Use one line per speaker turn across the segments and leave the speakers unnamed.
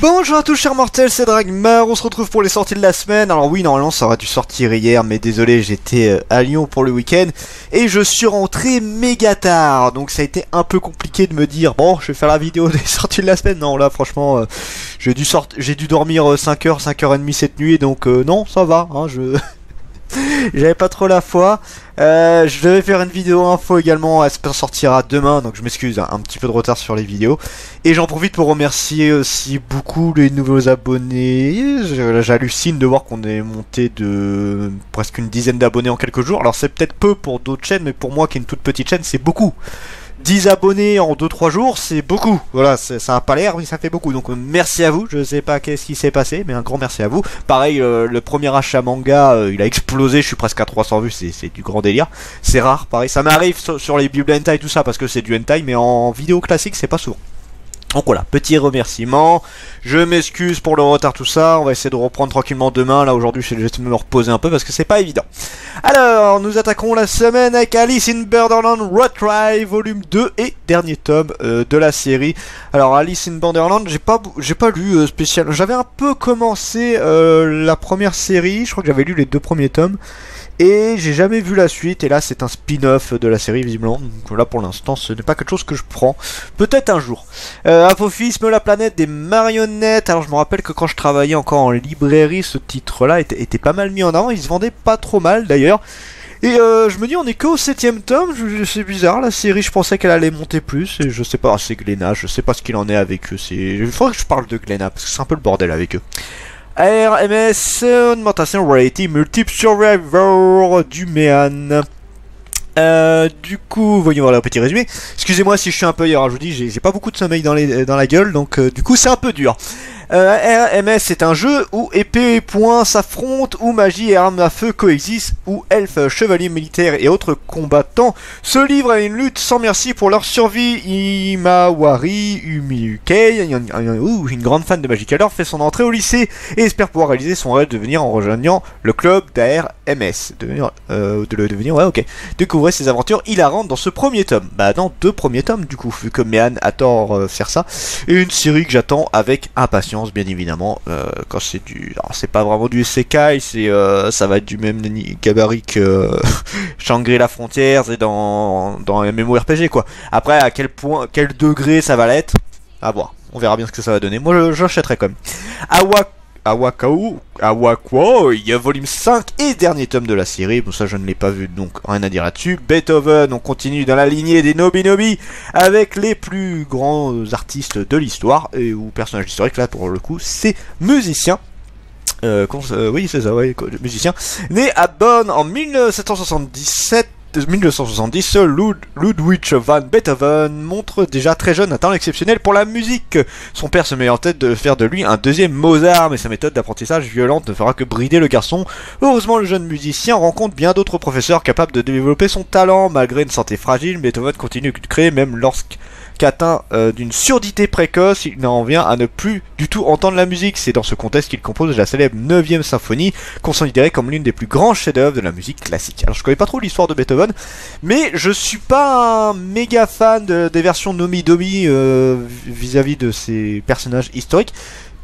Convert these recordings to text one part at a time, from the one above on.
Bonjour à tous chers mortels, c'est Dragmar, on se retrouve pour les sorties de la semaine. Alors oui, normalement ça aurait dû sortir hier, mais désolé, j'étais à Lyon pour le week-end et je suis rentré méga tard. Donc ça a été un peu compliqué de me dire, bon, je vais faire la vidéo des sorties de la semaine. Non, là franchement, j'ai dû dormir 5h, 5h30 cette nuit, donc non, ça va, hein, j'avais pas trop la foi. Je devais faire une vidéo info également, elle sortira demain, donc je m'excuse, un petit peu de retard sur les vidéos. Et j'en profite pour remercier aussi beaucoup les nouveaux abonnés. J'hallucine de voir qu'on est monté de presque une dizaine d'abonnés en quelques jours. Alors c'est peut-être peu pour d'autres chaînes, mais pour moi qui est une toute petite chaîne, c'est beaucoup. 10 abonnés en 2-3 jours, c'est beaucoup. Voilà, ça a pas l'air, mais ça fait beaucoup. Donc merci à vous. Je sais pas qu'est-ce qui s'est passé, mais un grand merci à vous. Pareil, le premier achat manga, il a explosé. Je suis presque à 300 vues. C'est du grand délire. C'est rare, pareil. Ça m'arrive sur les bibles hentai et tout ça parce que c'est du hentai, mais en vidéo classique, c'est pas souvent. Donc voilà, petit remerciement, je m'excuse pour le retard tout ça, on va essayer de reprendre tranquillement demain, là aujourd'hui je vais me reposer un peu parce que c'est pas évident. Alors, nous attaquons la semaine avec Alice in Borderland Road Tribe volume 2 et dernier tome de la série. Alors Alice in Borderland, j'ai pas lu spécial, j'avais un peu commencé la première série, je crois que j'avais lu les 2 premiers tomes. Et j'ai jamais vu la suite, et là c'est un spin-off de la série visiblement, donc là pour l'instant ce n'est pas quelque chose que je prends, peut-être un jour. Apophisme, la planète des marionnettes, alors je me rappelle que quand je travaillais encore en librairie, ce titre-là était pas mal mis en avant, il se vendait pas trop mal d'ailleurs. Et je me dis on est que au 7ème tome, c'est bizarre, la série je pensais qu'elle allait monter plus, et je sais pas, c'est Glénat, je sais pas ce qu'il en est avec eux, il faudrait que je parle de Glénat, parce que c'est un peu le bordel avec eux. RMS, augmentation reality multiple survivor du Méan. Du coup, voyons voir le petit résumé. Excusez-moi si je suis un peu hier, je vous dis, j'ai pas beaucoup de sommeil dans la gueule, donc du coup c'est un peu dur. RMS c'est un jeu où épée et poing s'affrontent, où magie et armes à feu coexistent, où elfes, chevaliers militaires et autres combattants se livrent à une lutte sans merci pour leur survie. Imawari Umiyukei, une grande fan de Magic alors, fait son entrée au lycée et espère pouvoir réaliser son rêve de devenir en rejoignant le club d'ARMS. Ouais, ok. Découvrez ses aventures hilarantes dans ce premier tome. Bah, dans 2 premiers tomes, du coup, vu que Méan a tort faire ça. Et une série que j'attends avec impatience, bien évidemment. Quand c'est du. Alors, c'est pas vraiment du isekai, ça va être du même gabarit que Shangri-La Frontières et dans un MMORPG, quoi. Après, à quel degré ça va l'être, à voir. On verra bien ce que ça va donner. Moi, j'achèterai quand même. Awakoi, volume 5 et dernier tome de la série. Bon, ça je ne l'ai pas vu, donc rien à dire là-dessus. Beethoven, on continue dans la lignée des Nobinobi avec les plus grands artistes de l'histoire, ou personnages historiques, là pour le coup, c'est musicien. Oui, c'est ça, ouais, musicien. Né à Bonn en 1970, Ludwig van Beethoven montre déjà très jeune un talent exceptionnel pour la musique. Son père se met en tête de faire de lui un deuxième Mozart, mais sa méthode d'apprentissage violente ne fera que brider le garçon. Heureusement, le jeune musicien rencontre bien d'autres professeurs capables de développer son talent. Malgré une santé fragile, Beethoven continue de créer même qu'atteint d'une surdité précoce, il en vient à ne plus du tout entendre la musique. C'est dans ce contexte qu'il compose la célèbre 9e symphonie, considérée comme l'une des plus grands chefs-d'œuvre de la musique classique. Alors je connais pas trop l'histoire de Beethoven, mais je suis pas un méga fan des versions Nomi-Domi vis-à-vis de ces personnages historiques,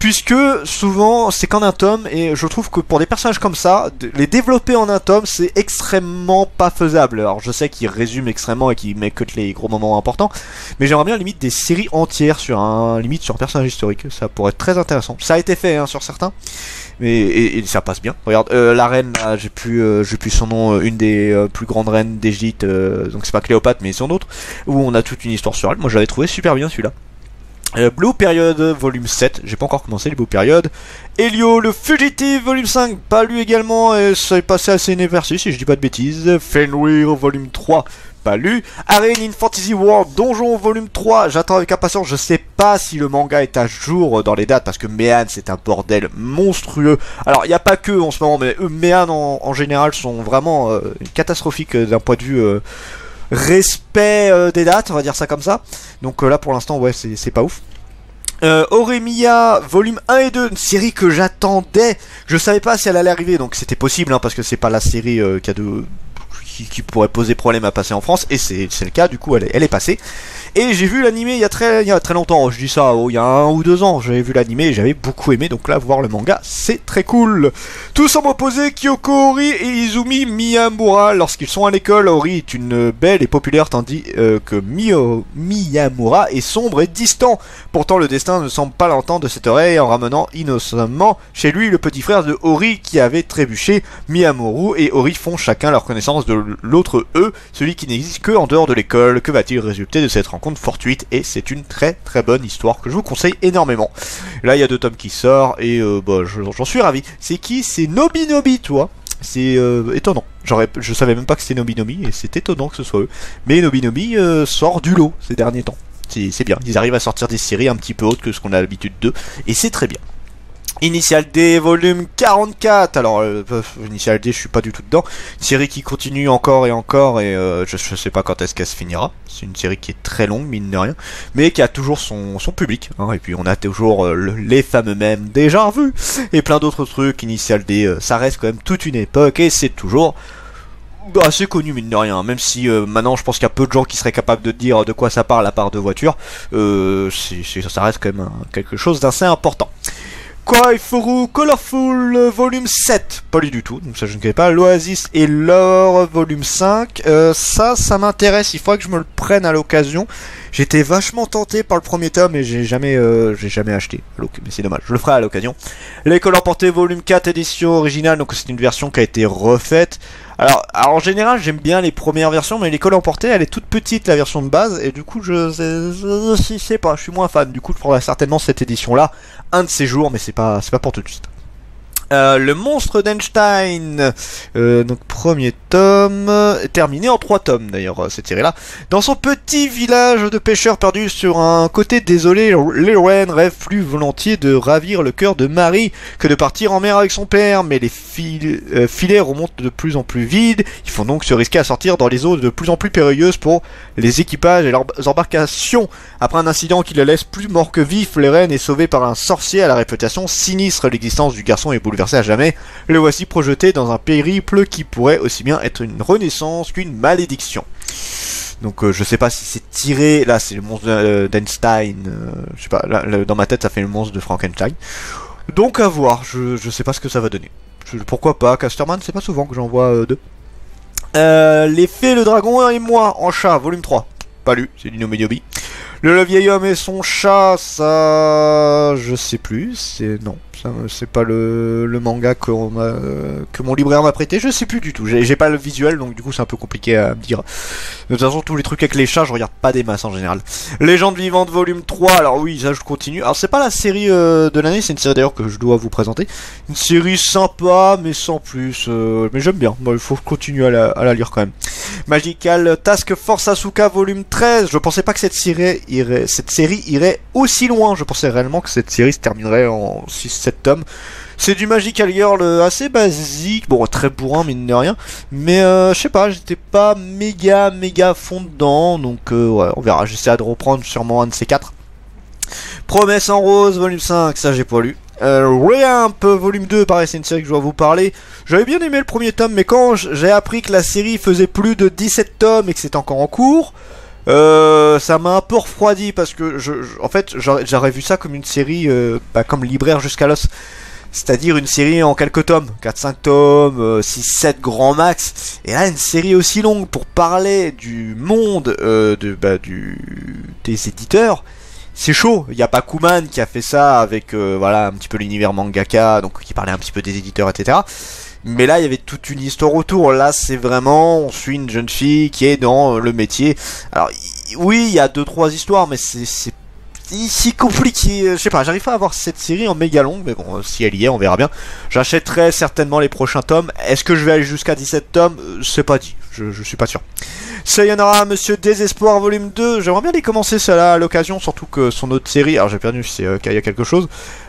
puisque souvent c'est qu'en un tome, et je trouve que pour des personnages comme ça, les développer en un tome c'est extrêmement pas faisable. Alors je sais qu'il résume extrêmement et qu'il met que les gros moments importants, mais j'aimerais bien limite des séries entières sur un personnage historique, ça pourrait être très intéressant. Ça a été fait hein, sur certains, mais et ça passe bien. Regarde, la reine, j'ai plus son nom, une des plus grandes reines d'Égypte, donc c'est pas Cléopâtre mais son autre, où on a toute une histoire sur elle. Moi j'avais trouvé super bien celui-là. Blue Period volume 7, j'ai pas encore commencé les Blue Period. Elio le Fugitive volume 5, pas lu également, et ça est passé assez inaperçu si je dis pas de bêtises. Fenrir volume 3, pas lu. Arena in Fantasy World Donjon volume 3, j'attends avec impatience, je sais pas si le manga est à jour dans les dates parce que Méan c'est un bordel monstrueux. Alors il n'y a pas que en ce moment, mais Méan en général sont vraiment catastrophiques d'un point de vue respect des dates, on va dire ça comme ça. Donc là pour l'instant ouais c'est pas ouf. Oremia volume 1 et 2, une série que j'attendais, je savais pas si elle allait arriver, donc c'était possible hein, parce que c'est pas la série qui pourrait poser problème à passer en France, et c'est le cas, du coup elle est passée. Et j'ai vu l'animé il y a très longtemps, je dis ça, il y a 1 ou 2 ans, j'avais vu l'animé et j'avais beaucoup aimé, donc là, voir le manga, c'est très cool. Tout semble opposer Kyoko Ori et Izumi Miyamura. Lorsqu'ils sont à l'école, Ori est une belle et populaire, tandis que Miyamura est sombre et distant. Pourtant, le destin ne semble pas l'entendre de cette oreille en ramenant innocemment chez lui le petit frère de Ori qui avait trébuché. Miyamura et Ori font chacun leur connaissance de l'autre eux, celui qui n'existe que en dehors de l'école. Que va-t-il résulter de cette rencontre fortuite? Et c'est une très bonne histoire que je vous conseille énormément. Là, il y a 2 tomes qui sortent et j'en suis ravi. C'est qui? C'est Nobinobi, toi. C'est étonnant. Je savais même pas que c'était Nobinobi et c'est étonnant que ce soit eux. Mais Nobinobi sort du lot ces derniers temps. C'est bien. Ils arrivent à sortir des séries un petit peu autres que ce qu'on a l'habitude d'eux et c'est très bien. Initial D, volume 44. Alors, Initial D, je suis pas du tout dedans. Une série qui continue encore et encore, et je sais pas quand est-ce qu'elle se finira. C'est une série qui est très longue, mine de rien, mais qui a toujours son public. Hein, et puis, on a toujours les fameux mêmes déjà vus, et plein d'autres trucs. Initial D, ça reste quand même toute une époque, et c'est toujours assez connu, mine de rien. Même si maintenant, je pense qu'il y a peu de gens qui seraient capables de dire de quoi ça parle à part de voitures. Ça reste quand même quelque chose d'assez important. Koifuru Colorful volume 7, pas lu du tout, donc ça je ne connais pas. L'Oasis et l'Or volume 5, ça m'intéresse, il faudrait que je me le prenne à l'occasion. J'étais vachement tenté par le premier tome et j'ai jamais acheté, mais c'est dommage, je le ferai à l'occasion. L'école emportée volume 4 édition originale, donc c'est une version qui a été refaite. Alors en général j'aime bien les premières versions, mais l'école emportée elle est toute petite, la version de base, et du coup je sais pas, je suis moins fan. Du coup je prendrai certainement cette édition là un de ces jours, mais c'est pas pour tout de suite. Le monstre d'Einstein, donc premier tome, terminé en 3 tomes d'ailleurs cette série là. Dans son petit village de pêcheurs perdus sur un côté désolé, Leroy rêve plus volontiers de ravir le cœur de Marie que de partir en mer avec son père, mais les filets remontent de plus en plus vides, ils font donc se risquer à sortir dans les eaux de plus en plus périlleuses pour les équipages et leurs embarcations. Après un incident qui le laisse plus mort que vif, Leroy est sauvé par un sorcier à la réputation sinistre. L'existence du garçon est bouleversée à jamais. Le voici projeté dans un périple qui pourrait aussi bien être une renaissance qu'une malédiction. Donc je sais pas si c'est tiré, là c'est le monstre d'Einstein, je sais pas, là, dans ma tête ça fait le monstre de Frankenstein. Donc à voir, je sais pas ce que ça va donner. Pourquoi pas, Casterman, c'est pas souvent que j'en vois 2. Les fées, le dragon et moi en chat, volume 3. Pas lu, c'est du Nomediobi. Le vieil homme et son chat, ça... je sais plus, non, c'est pas le manga que mon libraire m'a prêté, je sais plus du tout, j'ai pas le visuel, donc du coup c'est un peu compliqué à me dire. De toute façon, tous les trucs avec les chats, je regarde pas des masses en général. Légende vivante volume 3, alors oui, ça je continue. Alors c'est pas la série de l'année, c'est une série d'ailleurs que je dois vous présenter. Une série sympa, mais sans plus, mais j'aime bien, bon, il faut continuer à la lire quand même. Magical Task Force Asuka volume 13, je pensais pas que cette série irait aussi loin, je pensais réellement que cette série se terminerait en 6-7 tomes. C'est du Magical Girl assez basique, bon très bourrin mine de rien, mais je sais pas, j'étais pas méga fond dedans, donc ouais, on verra, j'essaierai de reprendre sûrement un de ces 4. Promesse en rose volume 5, ça j'ai pas lu. Reamp volume 2, pareil c'est une série que je dois vous parler. J'avais bien aimé le premier tome, mais quand j'ai appris que la série faisait plus de 17 tomes et que c'est encore en cours, ça m'a un peu refroidi parce que en fait j'aurais vu ça comme une série comme Libraire jusqu'à l'os, c'est-à-dire une série en quelques tomes, 4-5 tomes, 6-7 grand max, et là une série aussi longue pour parler du monde des éditeurs. C'est chaud, il n'y a pas Kuman qui a fait ça avec voilà un petit peu l'univers mangaka, donc qui parlait un petit peu des éditeurs, etc. Mais là il y avait toute une histoire autour, là c'est vraiment, on suit une jeune fille qui est dans le métier. Alors oui il y a 2-3 histoires, mais c'est si compliqué, je sais pas, j'arrive pas à voir cette série en méga longue, mais bon, si elle y est, on verra bien. J'achèterai certainement les prochains tomes. Est-ce que je vais aller jusqu'à 17 tomes? C'est pas dit, je suis pas sûr. Sayonara, Monsieur Désespoir, volume 2, j'aimerais bien les commencer celle-là à l'occasion, surtout que son autre série, alors j'ai perdu, c'est qu'il y a quelque chose,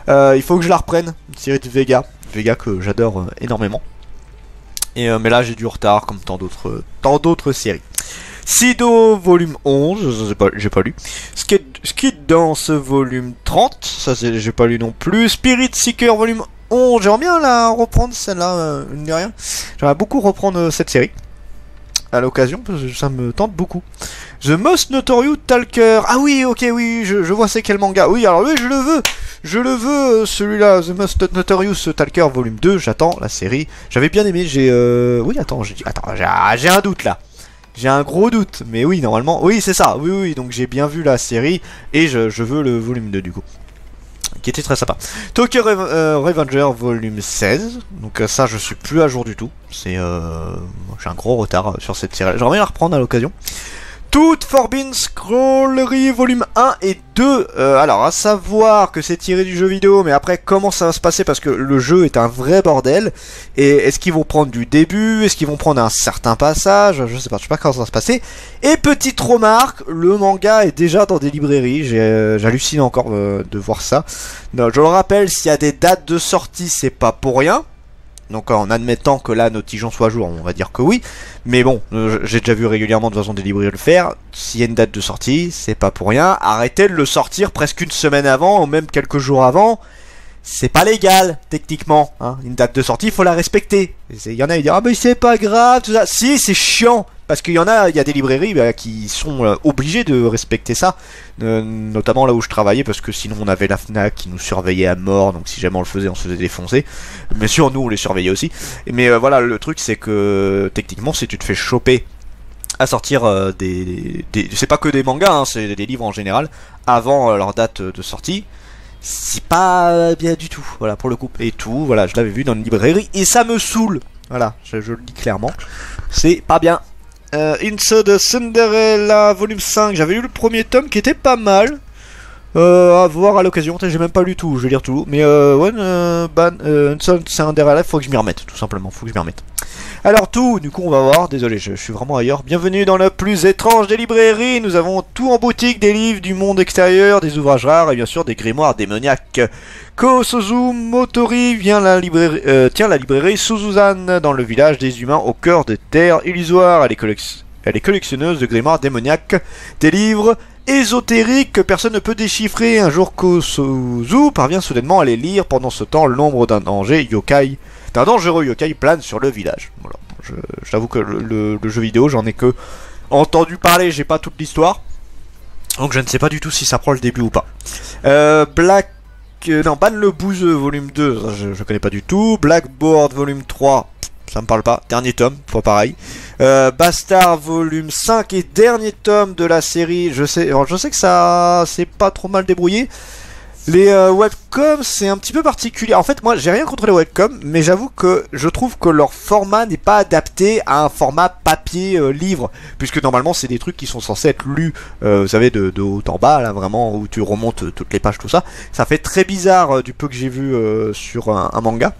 il faut que je la reprenne, une série de Vega que j'adore énormément. Et mais là j'ai du retard, comme tant d'autres séries. Sido volume 11, j'ai pas lu. Skid Dance volume 30, ça j'ai pas lu non plus. Spirit Seeker volume 11, j'aimerais bien la reprendre celle-là, rien. J'aimerais beaucoup reprendre cette série. à l'occasion, parce que ça me tente beaucoup. The Most Notorious Talker. Ah oui, ok, oui, je vois c'est quel manga. Oui, alors oui, je le veux. Je le veux, celui-là, The Most Notorious Talker volume 2. J'attends la série. J'avais bien aimé, oui, attends, j'ai un doute là. J'ai un gros doute, mais oui, normalement, oui, c'est ça. Oui, oui, donc j'ai bien vu la série, et je veux le volume 2 du coup. Qui était très sympa. Tokyo Revenger volume 16. Donc ça, je suis plus à jour du tout. J'ai un gros retard sur cette série. J'aimerais bien la reprendre à l'occasion. Toute Forbidden Scrollery volume 1 et 2. Alors, à savoir que c'est tiré du jeu vidéo, mais après, comment ça va se passer? Parce que le jeu est un vrai bordel. Et est-ce qu'ils vont prendre du début? Est-ce qu'ils vont prendre un certain passage? Je sais pas comment ça va se passer. Et petite remarque, le manga est déjà dans des librairies. J'hallucine encore de voir ça. Donc, je le rappelle, s'il y a des dates de sortie, c'est pas pour rien. Donc en admettant que là nos tigeons soient à jour, on va dire que oui. Mais bon, j'ai déjà vu régulièrement de toute façon des librairies le faire. S'il y a une date de sortie, c'est pas pour rien. Arrêtez de le sortir presque une semaine avant, ou même quelques jours avant. C'est pas légal, techniquement. Hein. Une date de sortie, il faut la respecter. Il y en a qui disent, ah mais c'est pas grave, tout ça. Si, c'est chiant. Parce qu'il y a des librairies qui sont obligées de respecter ça. Notamment là où je travaillais, parce que sinon on avait la FNAC qui nous surveillait à mort. Donc si jamais on le faisait, on se faisait défoncer. Bien sûr, nous on les surveillait aussi. Mais voilà, le truc c'est que techniquement, si tu te fais choper à sortir c'est pas que des mangas, hein, c'est des livres en général, avant leur date de sortie. C'est pas bien du tout, voilà, pour le coup. Et tout, voilà, je l'avais vu dans une librairie et ça me saoule. Voilà, je le dis clairement. C'est pas bien. Into the Cinderella, volume 5. J'avais lu le premier tome qui était pas mal. À voir à l'occasion. J'ai même pas lu tout, je vais lire tout. Mais Into the Cinderella, faut que je m'y remette, tout simplement. Faut que je m'y remette. Alors tout, du coup on va voir, désolé je suis vraiment ailleurs. Bienvenue dans la plus étrange des librairies. Nous avons tout en boutique, des livres du monde extérieur, des ouvrages rares et bien sûr des grimoires démoniaques. Kosozu Motori tient la librairie Suzuzan dans le village des humains au cœur des terres illusoires. Elle est collectionneuse de grimoires démoniaques, des livres ésotériques que personne ne peut déchiffrer. Un jour Kosozu parvient soudainement à les lire. Pendant ce temps, l'ombre d'un dangereux yokai plane sur le village. Voilà. J'avoue que le jeu vidéo, j'en ai que entendu parler, j'ai pas toute l'histoire. Donc je ne sais pas du tout si ça prend le début ou pas. Ban le bouseux, volume 2, je connais pas du tout. Blackboard, volume 3, ça me parle pas. Dernier tome, pas pareil. Bastard, volume 5 et dernier tome de la série. Je sais que ça c'est pas trop mal débrouillé. Les webcoms, c'est un petit peu particulier. En fait, moi, j'ai rien contre les webcoms, mais j'avoue que je trouve que leur format n'est pas adapté à un format papier livre, puisque normalement, c'est des trucs qui sont censés être lus, vous savez, de haut en bas, là, vraiment, où tu remontes toutes les pages, tout ça. Ça fait très bizarre du peu que j'ai vu sur un manga.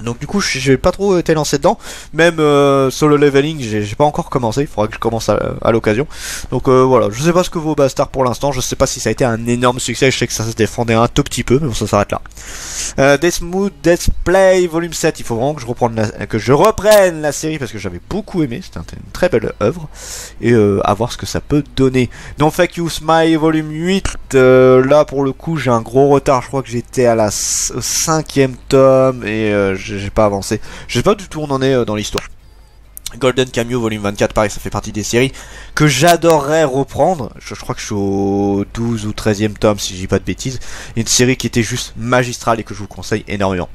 Donc du coup j'ai pas trop été lancé dedans. Même Solo Leveling j'ai pas encore commencé. Il faudra que je commence à l'occasion. Donc voilà, je sais pas ce que vaut Bastard pour l'instant. Je sais pas si ça a été un énorme succès. Je sais que ça se défendait un tout petit peu, mais bon, ça s'arrête là. Death Play volume 7. Il faut vraiment que je reprenne la série, parce que j'avais beaucoup aimé. C'était une très belle œuvre. Et à voir ce que ça peut donner. Don't Fake You Smile volume 8. Là pour le coup j'ai un gros retard. Je crois que j'étais à la 5e tome. Et j'ai pas avancé. Je sais pas du tout où on en est dans l'histoire. Golden Cameo volume 24, pareil, ça fait partie des séries que j'adorerais reprendre. Je crois que je suis au 12 ou 13e tome, si je dis pas de bêtises. Une série qui était juste magistrale et que je vous conseille énormément.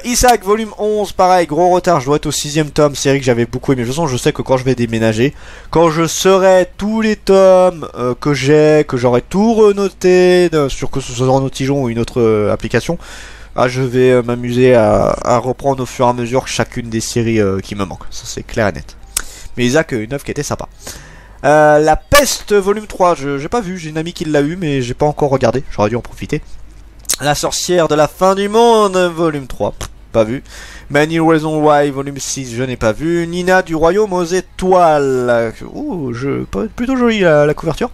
Isaac volume 11, pareil, gros retard, je dois être au 6e tome, série que j'avais beaucoup aimé. De toute façon, je sais que quand je vais déménager, quand je saurai tous les tomes que j'aurai tout renoté, sur que ce soit dans Notijon ou une autre application, je vais m'amuser à reprendre au fur et à mesure chacune des séries qui me manquent. Ça c'est clair et net. Mais Isaac, une œuvre qui était sympa. La Peste volume 3, j'ai pas vu, j'ai une amie qui l'a eu, mais j'ai pas encore regardé, j'aurais dû en profiter. La Sorcière de la Fin du Monde volume 3, pas vu. Many Reasons Why volume 6, je n'ai pas vu. Nina du Royaume aux Étoiles. Ouh, plutôt jolie la couverture.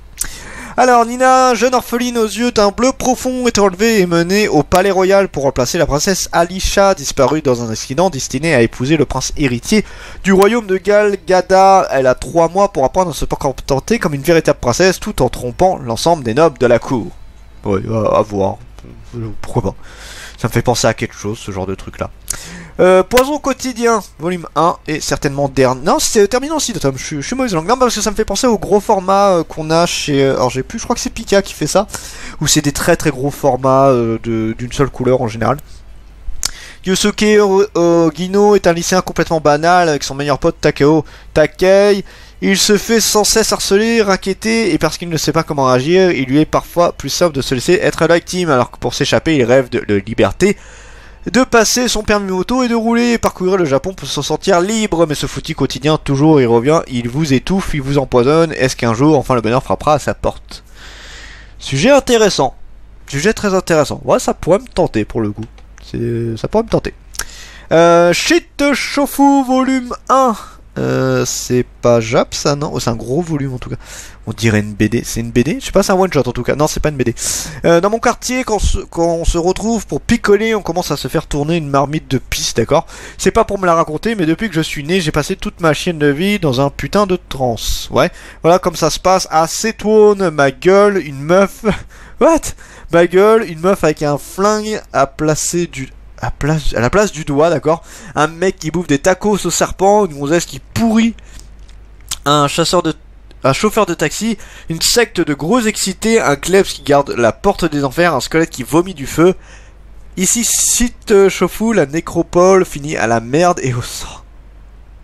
Alors, Nina, jeune orpheline aux yeux d'un bleu profond, est enlevée et menée au palais royal pour remplacer la princesse Alisha, disparue dans un accident destiné à épouser le prince héritier du royaume de Galgada. Elle a 3 mois pour apprendre à se contenter comme une véritable princesse, tout en trompant l'ensemble des nobles de la cour. Ouais, à voir. Pourquoi pas. Ça me fait penser à quelque chose, ce genre de truc-là. Poison quotidien, volume 1, et certainement dernier. Non, c'est terminé aussi, Tom. Je suis mauvaise langue. Non, parce que ça me fait penser au gros format qu'on a chez. Alors, j'ai plus, je crois que c'est Pika qui fait ça. Où c'est des très très gros formats d'une seule couleur en général. Yosuke Ogino est un lycéen complètement banal avec son meilleur pote Takeo Takei. Il se fait sans cesse harceler, raqueter, et parce qu'il ne sait pas comment agir, il lui est parfois plus simple de se laisser être la victime, alors que pour s'échapper, il rêve de liberté, de passer son permis moto et de rouler et parcourir le Japon pour se sentir libre. Mais ce foutu quotidien, toujours il revient, il vous étouffe, il vous empoisonne. Est-ce qu'un jour, enfin le bonheur frappera à sa porte? Sujet intéressant. Sujet très intéressant. Ouais, ça pourrait me tenter pour le coup. Ça pourrait me tenter. Shit Shofu volume 1. C'est pas Jap ça, non? Oh, c'est un gros volume en tout cas. On dirait une BD. C'est une BD? Je sais pas, c'est un one shot en tout cas. Non, c'est pas une BD. Dans mon quartier, quand on se retrouve pour picoler, on commence à se faire tourner une marmite de pisse, d'accord? C'est pas pour me la raconter, mais depuis que je suis né, j'ai passé toute ma chienne de vie dans un putain de transe. Ouais, voilà comme ça se passe. À Setouane, ma gueule, une meuf. What? Ma gueule, une meuf avec un flingue à placer à la place du doigt, d'accord. Un mec qui bouffe des tacos au serpent, une gonzesse qui pourrit, un chauffeur de taxi, une secte de gros excités, un klebs qui garde la porte des enfers, un squelette qui vomit du feu. Ici, site Shofu, la nécropole finit à la merde et au sang.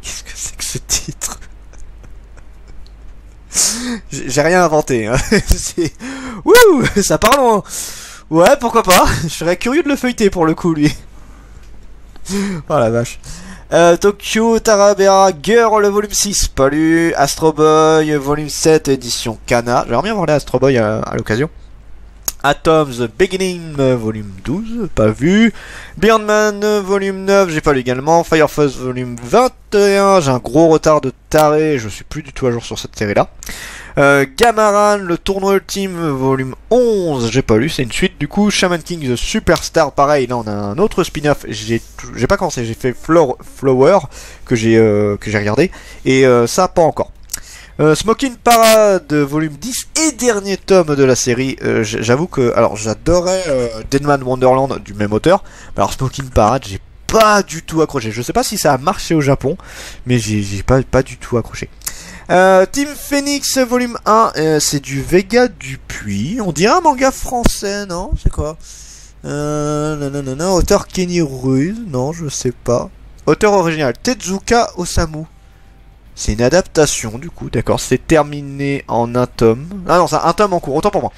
Qu'est-ce que c'est que ce titre? J'ai rien inventé, hein. Wouh, ça part loin. Ouais, pourquoi pas. Je serais curieux de le feuilleter pour le coup, lui. Oh la vache. Tokyo Tarabera Girl, le volume 6, pas lu. Astro Boy, volume 7, édition Kana. J'aimerais bien voir les Astro Boy à l'occasion. Atoms Beginning, volume 12, pas vu. Birdman, volume 9, j'ai pas lu également. Fire Force, volume 21, j'ai un gros retard de taré, je suis plus du tout à jour sur cette série-là. Gamaran, le tournoi ultime, volume 11, j'ai pas lu, c'est une suite du coup. Shaman King, The Superstar, pareil, là on a un autre spin-off, j'ai pas commencé, j'ai fait Flower, que j'ai regardé, et ça pas encore. Smoking Parade, volume 10 et dernier tome de la série. J'avoue que, alors j'adorais Deadman Wonderland du même auteur, alors Smoking Parade, j'ai pas du tout accroché. Je sais pas si ça a marché au Japon, mais j'ai pas du tout accroché. Team Phoenix volume 1, c'est du Vega Dupuis. On dirait un manga français, non? C'est quoi? Auteur Kenny Ruiz, non, je sais pas. Auteur original Tezuka Osamu. C'est une adaptation du coup, d'accord. C'est terminé en un tome. Ah non, c'est un tome en cours, autant pour moi.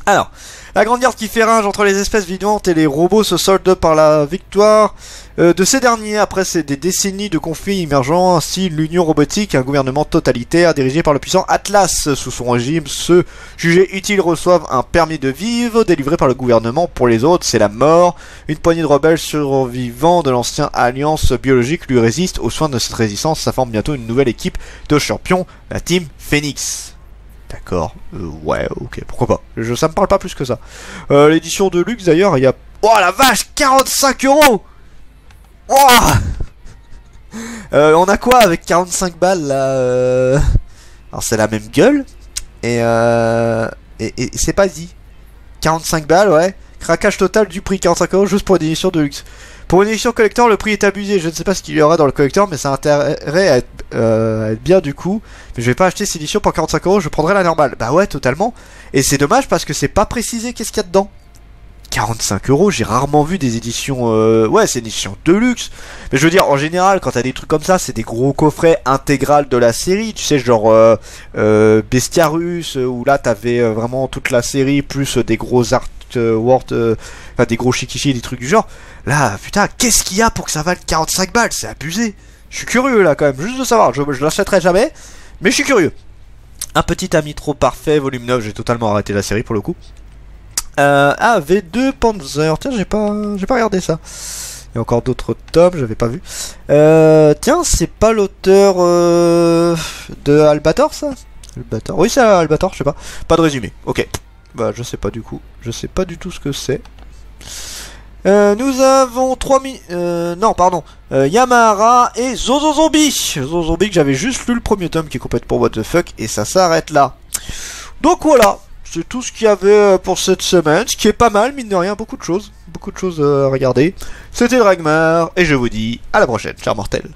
Alors, la grande guerre qui fait rage entre les espèces vivantes et les robots se solde par la victoire de ces derniers après des décennies de conflits émergents. Ainsi, l'Union robotique, un gouvernement totalitaire dirigé par le puissant Atlas. Sous son régime, ceux jugés utiles reçoivent un permis de vivre délivré par le gouvernement. Pour les autres, c'est la mort. Une poignée de rebelles survivants de l'ancienne alliance biologique lui résistent. Aux soins de cette résistance, ça forme bientôt une nouvelle équipe de champions, la Team Phoenix. D'accord, ouais, ok, pourquoi pas. Ça me parle pas plus que ça. L'édition de luxe d'ailleurs, il y a... Oh la vache, 45 €. Oh on a quoi avec 45 balles là Alors c'est la même gueule. Et c'est pas dit. 45 balles, ouais. Craquage total du prix, 45 € juste pour une édition de luxe. Pour une édition collector, le prix est abusé. Je ne sais pas ce qu'il y aura dans le collector, mais ça a intérêt à être bien du coup. Mais je vais pas acheter cette édition pour 45 €, je prendrai la normale. Bah ouais, totalement. Et c'est dommage parce que c'est pas précisé qu'est-ce qu'il y a dedans. 45 €, j'ai rarement vu des éditions... Ouais, c'est une édition de luxe. Mais je veux dire, en général, quand t'as des trucs comme ça, c'est des gros coffrets intégrales de la série. Tu sais, genre Bestiarus, où là, t'avais vraiment toute la série, plus des gros artworks, enfin des gros shikishi, des trucs du genre. Là, putain, qu'est-ce qu'il y a pour que ça vaille 45 balles? C'est abusé. Je suis curieux, là, quand même, juste de savoir. Je l'achèterai jamais, mais je suis curieux. Un petit ami trop parfait, volume 9, j'ai totalement arrêté la série, pour le coup. V2 Panzer, tiens j'ai pas regardé ça. Il y a encore d'autres tomes, j'avais pas vu. Tiens, c'est pas l'auteur de Albator ça? Albator, oui c'est Albator, je sais pas. Pas de résumé, ok. Bah je sais pas du coup, je sais pas du tout ce que c'est. Nous avons 3000... non pardon, Yamahara et Zozo Zombie. Zozo Zombie que j'avais juste lu le premier tome qui est complètement what the fuck et ça s'arrête là. Donc voilà. c'est tout ce qu'il y avait pour cette semaine, ce qui est pas mal, mine de rien, beaucoup de choses à regarder. C'était Dragmar, et je vous dis à la prochaine, chers mortels.